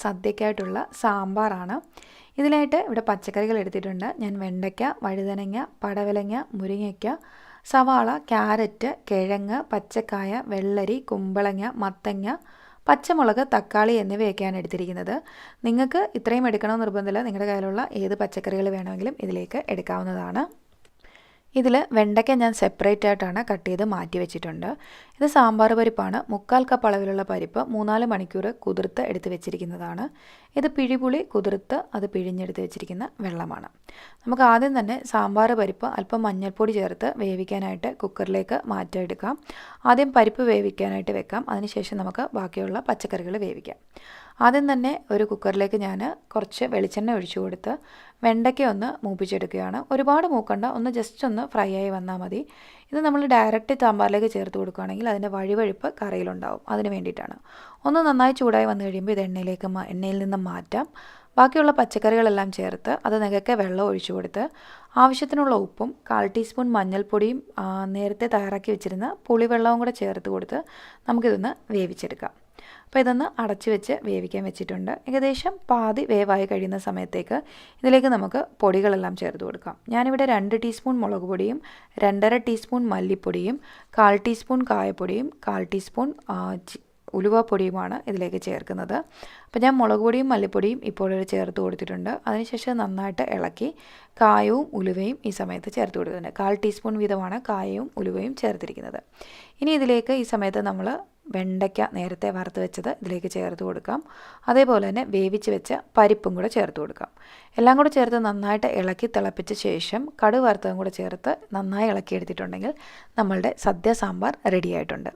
സദ്യക്കായിട്ടുള്ള സാമ്പാറാണ്. ഇതിനായിട്ട് ഇവിടെ പച്ചക്കറികൾ എടുത്തിട്ടുണ്ട്. ഞാൻ വെണ്ടയ്ക്ക, വഴുതനങ്ങ, പടവലങ്ങ, മുരിങ്ങയ്ക്ക, സവാള, ക്യാരറ്റ്, കിഴങ്ങ്, പച്ചക്കായ, വെള്ളരി, കുമ്പളങ്ങ, മത്തങ്ങ, പച്ചമുളക്, തക്കാളി എന്നിവയൊക്കെയാണ് എടുത്തിരിക്കുന്നത്. നിങ്ങൾക്ക് ഇത്രയും എടുക്കണമെന്ന് നിർബന്ധമില്ല. നിങ്ങളുടെ കയ്യിലുള്ള ഏത് പച്ചക്കറികൾ വേണമെങ്കിലും ഇതിലേക്ക് എടുക്കാവുന്നതാണ്. ഇതിൽ വെണ്ടയ്ക്ക ഞാൻ സെപ്പറേറ്റ് ആയിട്ടാണ് കട്ട് ചെയ്ത് മാറ്റി വെച്ചിട്ടുണ്ട്. ഇത് സാമ്പാർ പരിപ്പാണ്. 1/4 കപ്പ് അളവിലുള്ള പരിപ്പ് 3-4 മണിക്കൂർ കുതിർത്ത് എടുത്ത് വെച്ചിരിക്കുന്നതാണ്. ഇത് പിഴിപുളി കുതിർത്ത് അത് പിഴിഞ്ഞെടുത്ത് വെച്ചിരിക്കുന്ന വെള്ളമാണ്. നമുക്ക് ആദ്യം തന്നെ സാമ്പാർ പരിപ്പ് അല്പം മഞ്ഞൾപ്പൊടി ചേർത്ത് വേവിക്കാനായിട്ട് കുക്കറിലേക്ക് മാറ്റിയെടുക്കാം. ആദ്യം പരിപ്പ് വേവിക്കാനായിട്ട് വെക്കാം. അതിനുശേഷം നമുക്ക് ബാക്കിയുള്ള പച്ചക്കറികൾ വേവിക്കാം. ആദ്യം തന്നെ ഒരു കുക്കറിലേക്ക് ഞാൻ കുറച്ച് വെളിച്ചെണ്ണ ഒഴിച്ചു കൊടുത്ത് വെണ്ടയ്ക്ക ഒന്ന് മൂപ്പിച്ചെടുക്കുകയാണ്. ഒരുപാട് മൂക്കണ്ട, ഒന്ന് ജസ്റ്റ് ഒന്ന് ഫ്രൈ ആയി വന്നാൽ മതി. ഇത് നമ്മൾ ഡയറക്റ്റ് സാമ്പാറിലേക്ക് ചേർത്ത് കൊടുക്കുകയാണെങ്കിൽ അതിൻ്റെ വഴുവഴുപ്പ് കറിയിലുണ്ടാവും. അതിന് വേണ്ടിയിട്ടാണ്. ഒന്ന് നന്നായി ചൂടായി വന്നു കഴിയുമ്പോൾ ഇത് എണ്ണയിൽ നിന്ന് മാറ്റാം. ബാക്കിയുള്ള പച്ചക്കറികളെല്ലാം ചേർത്ത് അത് നികക്കെ വെള്ളം ഒഴിച്ചു കൊടുത്ത് ആവശ്യത്തിനുള്ള ഉപ്പും 1/4 ടീസ്പൂൺ മഞ്ഞൾപ്പൊടിയും നേരത്തെ തയ്യാറാക്കി വെച്ചിരുന്ന പുളിവെള്ളവും കൂടെ ചേർത്ത് കൊടുത്ത് നമുക്കിതൊന്ന് വേവിച്ചെടുക്കാം. അപ്പോൾ ഇതൊന്ന് അടച്ചു വെച്ച് വേവിക്കാൻ വെച്ചിട്ടുണ്ട്. ഏകദേശം പാതി വേവായി കഴിയുന്ന സമയത്തേക്ക് ഇതിലേക്ക് നമുക്ക് പൊടികളെല്ലാം ചേർത്ത് കൊടുക്കാം. ഞാനിവിടെ 2 ടീസ്പൂൺ മുളക് പൊടിയും 2.5 ടീസ്പൂൺ മല്ലിപ്പൊടിയും 1/4 ടീസ്പൂൺ കായപ്പൊടിയും 1/4 ടീസ്പൂൺ ഉലുവാപ്പൊടിയുമാണ് ഇതിലേക്ക് ചേർക്കുന്നത്. അപ്പോൾ ഞാൻ മുളക് പൊടിയും മല്ലിപ്പൊടിയും ഇപ്പോൾ ചേർത്ത് കൊടുത്തിട്ടുണ്ട്. അതിനുശേഷം നന്നായിട്ട് ഇളക്കി കായവും ഉലുവയും ഈ സമയത്ത് ചേർത്ത് കൊടുക്കുന്നുണ്ട്. 1/4 ടീസ്പൂൺ വീതമാണ് കായവും ഉലുവയും ചേർത്തിരിക്കുന്നത്. ഇനി ഇതിലേക്ക് ഈ സമയത്ത് നമ്മൾ വെണ്ടയ്ക്ക നേരത്തെ വറുത്ത് വെച്ചത് ഇതിലേക്ക് ചേർത്ത് കൊടുക്കാം. അതേപോലെ തന്നെ വേവിച്ച് വെച്ച പരിപ്പും കൂടെ ചേർത്ത് കൊടുക്കാം. എല്ലാം കൂടെ ചേർത്ത് നന്നായിട്ട് ഇളക്കി തിളപ്പിച്ച ശേഷം കടുക് വറുത്തതും കൂടെ ചേർത്ത് നന്നായി ഇളക്കിയെടുത്തിട്ടുണ്ടെങ്കിൽ നമ്മളുടെ സദ്യ സാമ്പാർ റെഡി ആയിട്ടുണ്ട്.